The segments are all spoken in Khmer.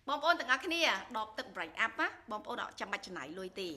បងប្អូនទាំងអស់គ្នាដបទឹក break up ណាបងប្អូនអត់ចាំបាច់ចំណាយលុយទេ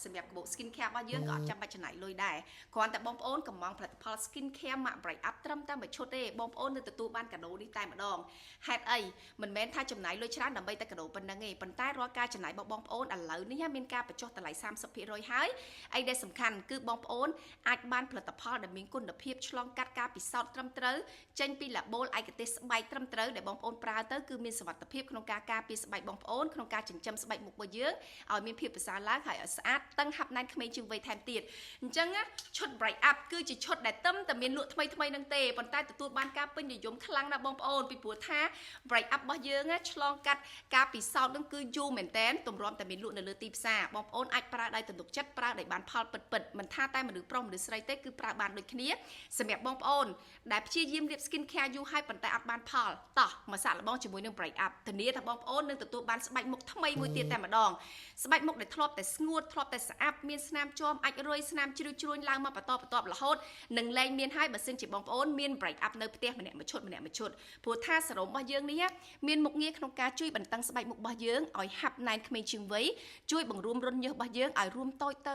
សម្រាប់កាបូប skin care របស់យើងក៏អត់ចាំបាច់ចំណាយលុយដែរគ្រាន់តែបងប្អូនកំងផលិតផល skin care មក break up ត្រឹមតែមួយឈុតទេបងប្អូននឹងទទួលបានកាដូនេះតែម្ដងហេតុអីមិនមែនថាចំណាយលុយច្រើនដើម្បីតែកាដូប៉ុណ្ណឹងទេប៉ុន្តែរាល់ការចំណាយរបស់បងប្អូនឥឡូវនេះមានការបញ្ចុះតម្លៃ 30% ហើយអីដែលសំខាន់គឺបងប្អូនអាចបានផលិតផលដែលមានគុណភាពឆ្លងកាត់ការពិសោធន៍ត្រឹមត្រូវចេញពី label ឯកទេសស្បែកត្រឹមត្រូវដែលបងប្អូនប្រើទៅគឺមានសុវត្ថិភាពក្នុងការការពារស្បែកបងប្អូនក្នុងការចិញ្ចឹមស្បែកមុខរបស់យើងឲ្យមានភាពប្រសើរឡើងហើយឲ្យស្អាតតឹងហាប់ណែនក្មេងជាងវ័យថែមទៀតអញ្ចឹងឈុត break up គឺជាឈុតដែលតែមានលក់ថ្មីនឹងទេប៉ុន្តែទទួលបានការពេញនិយមខ្លាំងណាស់បងប្អូនពីព្រោះថា break up របស់យើងឆ្លងកាត់ការពិសោធន៍នឹងគឺយូរមែនតែនទម្រាំតែមានលក់នៅលើទីផ្សារបងប្អូនអាចប្រើដោយទំនុកចិត្តប្រើដោយបានផលពិតមិនថាតែមនុស្សប្រុសមនុស្សស្រីទេគឺប្រើបានដូចគ្នាសម្រាប់បងប្អូនដែលព្យាយាមលាប skin care យូរហើយប៉ុន្តែអត់បានផលតោះមកសាកល្បងជាមួយនឹង break up ធានាថាបងប្អូននឹងទទួលបានស្បែកមុខថ្មីមួយទៀតតែម្ដងស្បែកមុខដែលធ្លាប់តែស្ងួតធ្លាប់តែស្អាប់មានស្នាមជាំអាចរុយស្នាមជ្រុយជ្រួញឡើងមកបន្តបន្ទាប់រហូតនឹងលែងមានហើយបើសិនជាបងប្អូនមាន break up នៅផ្ទះម្នាក់មួយឈុតព្រោះថាសេរ៉ូមរបស់យើងនេះមានមុខងារក្នុងការជួយបន្តឹងស្បែកមុខរបស់យើងឲ្យហាប់ណែនក្មេងជាងវ័យជួយបង្រួមរុនញើសរបស់យើងឲ្យរួមតូចទៅ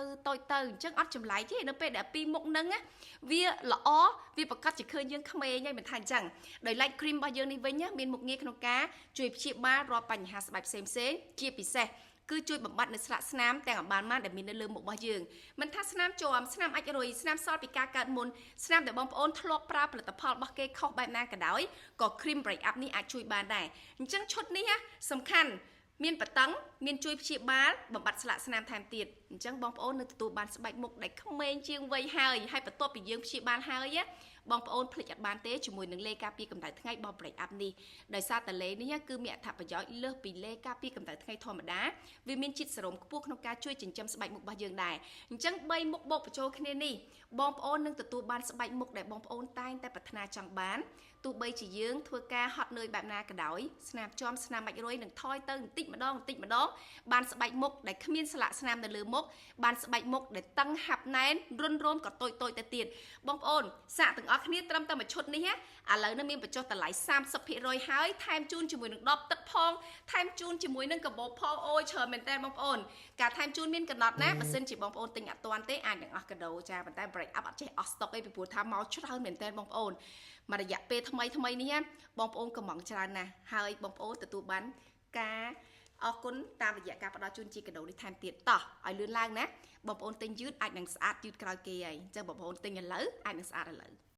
អញ្ចឹងអត់ចម្លែកទេនៅពេលដែលពីរមុខហ្នឹងវាល្អវាប្រកាសជាឃើញយើងក្មេងហើយមិនថាអញ្ចឹងដោយ light cream របស់យើងនេះវិញមានមុខងារក្នុងការជួយព្យាបាលរាល់បញ្ហាស្បែកផ្សេងជាពិសេសគឺជួយបំបត្តិនៅស្លាកស្នាមទាំងអបានដែលមាននៅលើមុខរបស់យើងមិនថាស្នាមជាប់ស្នាមអាចរុយស្នាមសល់ពីការកើតមុនស្នាមដែលបងប្អូនធ្លាប់ប្រើផលិតផលរបស់គេខុសបែបណាក៏ដោយក៏ cream break up នេះអាចជួយបានដែរអញ្ចឹងឈុតនេះសំខាន់មានបតឹងមានជួយព្យាបាលបំបត្តិស្លាកស្នាមថែមទៀតអញ្ចឹងបងប្អូននឹងទទួលបានស្បែកមុខដែលក្មេងជាងវ័យហើយបន្ទាប់ពីយើងព្យាបាលហើយបងប្អូនភ្លេចអត់បានទេជាមួយនឹងលេការពារកម្ដៅថ្ងៃរបស់ break up នេះដោយសារតែលេនេះគឺមានអត្ថប្រយោជន៍លើសពីលេការពារកម្ដៅថ្ងៃធម្មតាវាមានជាតិសេរ៉ូមខ្ពស់ក្នុងការជួយចិញ្ចឹមស្បែកមុខរបស់យើងដែរអញ្ចឹង3មុខបូកបញ្ចូលគ្នានេះបងប្អូននឹងទទួលបានស្បែកមុខដែលបងប្អូនតែងតែប្រាថ្នាចង់បានទោះបីជាយើងធ្វើការហត់នឿយបែបណាក៏ដោយស្នាមជាំស្នាមអាចរុយនឹងថយទៅបន្តិចម្ដងបានស្បែកមុខដែលគ្មានស្លាកស្នាមនៅលើមុខបានស្បែកមុខដែលតឹងហាប់ណែនរុនរោមក៏តូចទៅទៀតបងប្អូនសាកទាំងអស់គ្នាត្រឹមតែមួយឈុតនេះឥឡូវនេះមានបញ្ចុះតម្លៃ 30% ហើយថែមជូនជាមួយនឹងដបទឹកផងថែមជូនជាមួយនឹងកាបូបផងអូយច្រើនមែនតើបងប្អូនការថែមជូនមានកំណត់ណាបើសិនជាបងប្អូនទិញអត់ទាន់ទេអាចនឹងអស់កាដូចាប៉ុន្តែ break up អត់ចេះអស់ stock ទេពីព្រោះថាមកច្រើនមែនតើបងប្អូនមករយៈពេលថ្មីនេះបងប្អូនកំងច្រើនណាស់ហើយបងប្អូនទទួលបានការអរគុណតាមរយៈការផ្ដល់ជូនជាកាដូនេះថែមទៀតតោះឲ្យលឿនឡើងណាបងប្អូនទិញយឺតអាចនឹងស្អាតយឺតក្រោយគេហើយអញ្ចឹងបងប្អូនទិញឥឡូវអាចនឹងស្អាតឥឡូវ